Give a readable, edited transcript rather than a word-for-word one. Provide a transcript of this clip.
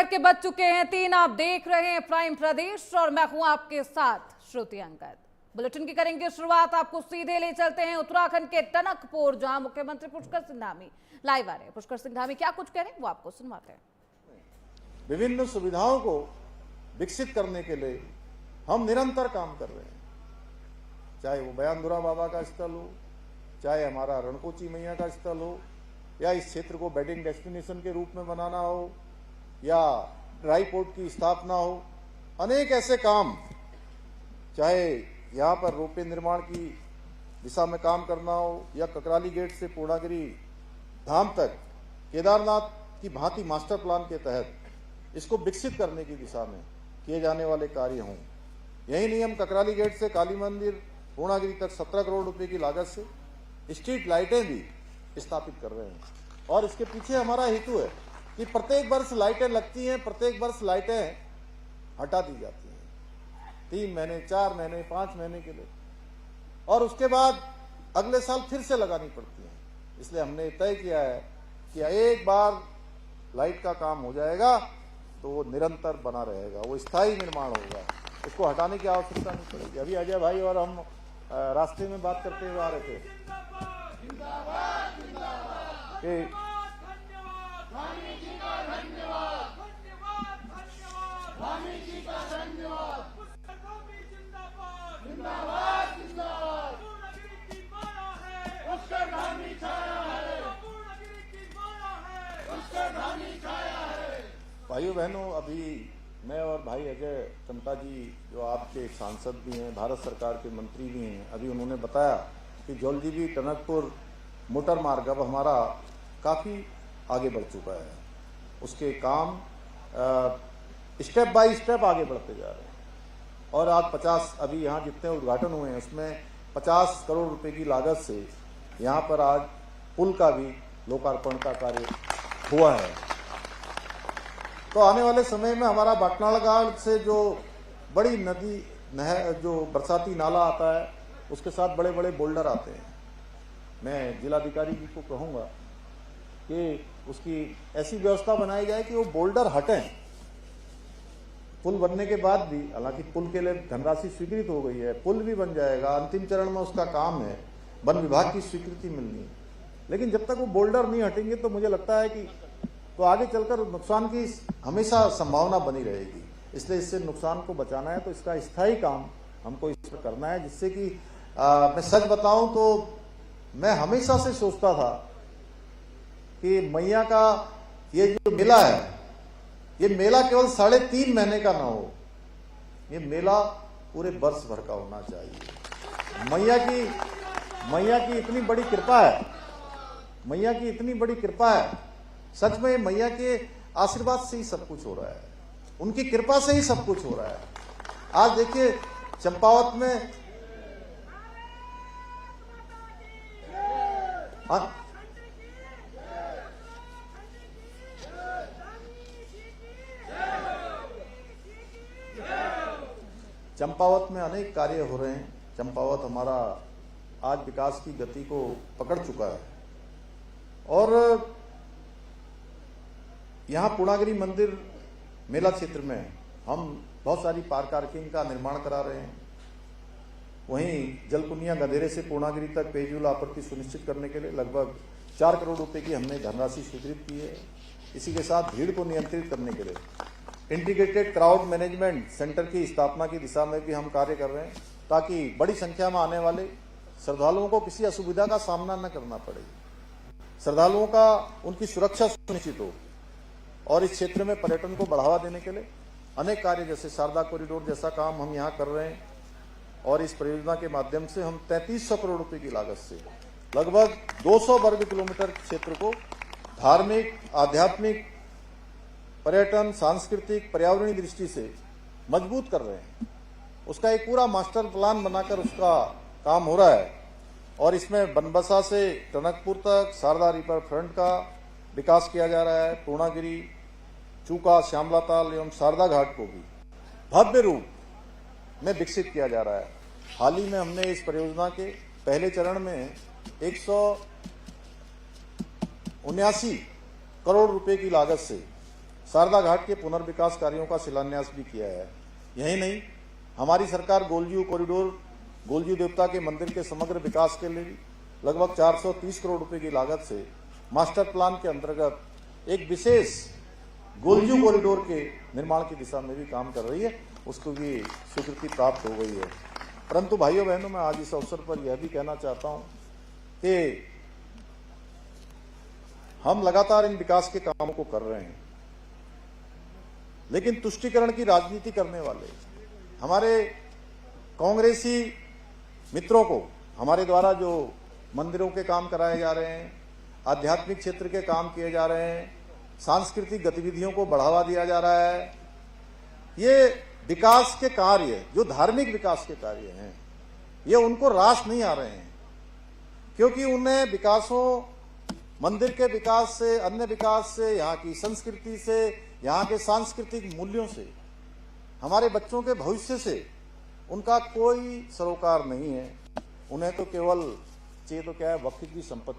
के बज चुके हैं 3। आप देख रहे हैं प्राइम प्रदेश और मैं हूं आपके साथ श्रुति अंगद। बुलेटिन की करेंगे शुरुआत। आपको सीधे ले चलते हैं उत्तराखंड के टनकपुर, जहां मुख्यमंत्री पुष्कर सिंह धामी लाइव आ रहे हैं। पुष्कर सिंह धामी क्या कुछ कह रहे हैं वो आपको सुनवाते हैं। विभिन्न सुविधाओं को विकसित करने के लिए हम निरंतर काम कर रहे हैं, चाहे वो बयानदुरा बाबा का स्थल हो, चाहे हमारा रणकोची मैया का स्थल हो, या इस क्षेत्र को वेडिंग डेस्टिनेशन के रूप में बनाना हो, या ड्राई पोर्ट की स्थापना हो। अनेक ऐसे काम, चाहे यहाँ पर रोपवे निर्माण की दिशा में काम करना हो, या ककराली गेट से पूर्णागिरी धाम तक केदारनाथ की भांति मास्टर प्लान के तहत इसको विकसित करने की दिशा में किए जाने वाले कार्य हों। यही नहीं, हम ककराली गेट से काली मंदिर पूर्णागिरी तक 17 करोड़ रुपए की लागत से स्ट्रीट लाइटें भी स्थापित कर रहे हैं। और इसके पीछे हमारा हेतु है कि प्रत्येक वर्ष लाइटें लगती हैं, प्रत्येक वर्ष लाइटें हटा दी जाती हैं 3 महीने, 4 महीने, 5 महीने के लिए, और उसके बाद अगले साल फिर से लगानी पड़ती हैं। इसलिए हमने तय किया है कि एक बार लाइट का काम हो जाएगा तो वो निरंतर बना रहेगा, वो स्थायी निर्माण होगा, उसको हटाने की आवश्यकता नहीं पड़ेगी। अभी अजय भाई और हम रास्ते में बात करते हुए आ रहे थे कि भाइयों बहनों, अभी मैं और भाई अजय टम्टा जी, जो आपके सांसद भी हैं, भारत सरकार के मंत्री भी हैं, अभी उन्होंने बताया कि जौलजीबी टनकपुर मोटर मार्ग अब हमारा काफ़ी आगे बढ़ चुका है। उसके काम स्टेप बाय स्टेप आगे बढ़ते जा रहे हैं, और आज 50, अभी यहाँ जितने उद्घाटन हुए हैं उसमें 50 करोड़ रुपए की लागत से यहाँ पर आज पुल का भी लोकार्पण का कार्य हुआ है। तो आने वाले समय में हमारा बाटनालागढ़ से जो बड़ी नदी नहर, जो बरसाती नाला आता है, उसके साथ बड़े बड़े बोल्डर आते हैं। मैं जिलाधिकारी जी को कहूँगा कि उसकी ऐसी व्यवस्था बनाई जाए कि वो बोल्डर हटें। पुल बनने के बाद भी, हालांकि पुल के लिए धनराशि स्वीकृत हो गई है, पुल भी बन जाएगा, अंतिम चरण में उसका काम है, वन विभाग की स्वीकृति मिलनी है, लेकिन जब तक वो बोल्डर नहीं हटेंगे तो मुझे लगता है कि तो आगे चलकर नुकसान की हमेशा संभावना बनी रहेगी। इसलिए इससे नुकसान को बचाना है तो इसका स्थायी काम हमको इस पर करना है, जिससे कि मैं सच बताऊं तो मैं हमेशा से सोचता था कि मैया का ये जो मेला है, ये मेला केवल 3.5 महीने का ना हो, ये मेला पूरे वर्ष भर का होना चाहिए। मैया की इतनी बड़ी कृपा है, मैया की इतनी बड़ी कृपा है। सच में मैया के आशीर्वाद से ही सब कुछ हो रहा है, उनकी कृपा से ही सब कुछ हो रहा है। आज देखिए चंपावत में अनेक कार्य हो रहे हैं। चंपावत हमारा आज विकास की गति को पकड़ चुका है, और यहाँ पूर्णागिरी मंदिर मेला क्षेत्र में हम बहुत सारी पार्किंग का निर्माण करा रहे हैं। वहीं जलकुनिया गधेरे से पूर्णागिरी तक पेयजल आपूर्ति सुनिश्चित करने के लिए लगभग 4 करोड़ रुपए की हमने धनराशि स्वीकृत की है। इसी के साथ भीड़ को नियंत्रित करने के लिए इंटीग्रेटेड क्राउड मैनेजमेंट सेंटर की स्थापना की दिशा में भी हम कार्य कर रहे हैं, ताकि बड़ी संख्या में आने वाले श्रद्धालुओं को किसी असुविधा का सामना न करना पड़े, श्रद्धालुओं का उनकी सुरक्षा सुनिश्चित हो। और इस क्षेत्र में पर्यटन को बढ़ावा देने के लिए अनेक कार्य, जैसे शारदा कॉरिडोर जैसा काम हम यहाँ कर रहे हैं, और इस परियोजना के माध्यम से हम 3300 करोड़ रुपए की लागत से लगभग 200 वर्ग किलोमीटर क्षेत्र को धार्मिक, आध्यात्मिक, पर्यटन, सांस्कृतिक, पर्यावरणीय दृष्टि से मजबूत कर रहे हैं। उसका एक पूरा मास्टर प्लान बनाकर उसका काम हो रहा है, और इसमें बनबसा से टनकपुर तक शारदा रिवर फ्रंट का विकास किया जा रहा है। पूर्णागिरी, चूका, श्यामला एवं शारदा घाट को भी भव्य रूप में विकसित किया जा रहा है। हाल ही में हमने इस परियोजना के पहले चरण में 179 करोड़ रुपए की लागत से शारदा घाट के पुनर्विकास कार्यों का शिलान्यास भी किया है। यही नहीं, हमारी सरकार गोलजू कॉरिडोर, गोलजू देवता के मंदिर के समग्र विकास के लिए लगभग 430 करोड़ रुपए की लागत से मास्टर प्लान के अंतर्गत एक विशेष गोलजू कॉरिडोर के निर्माण की दिशा में भी काम कर रही है। उसको भी स्वीकृति प्राप्त हो गई है। परंतु भाइयों बहनों, मैं आज इस अवसर पर यह भी कहना चाहता हूं कि हम लगातार इन विकास के कामों को कर रहे हैं, लेकिन तुष्टीकरण की राजनीति करने वाले हमारे कांग्रेसी मित्रों को हमारे द्वारा जो मंदिरों के काम कराए जा रहे हैं, आध्यात्मिक क्षेत्र के काम किए जा रहे हैं, सांस्कृतिक गतिविधियों को बढ़ावा दिया जा रहा है, ये विकास के कार्य, जो धार्मिक विकास के कार्य हैं, ये उनको रास नहीं आ रहे हैं, क्योंकि उन्हें विकासों, मंदिर के विकास से, अन्य विकास से, यहाँ की संस्कृति से, यहाँ के सांस्कृतिक मूल्यों से, हमारे बच्चों के भविष्य से उनका कोई सरोकार नहीं है। उन्हें तो केवल चाहिए तो क्या है, वक्त की संपत्ति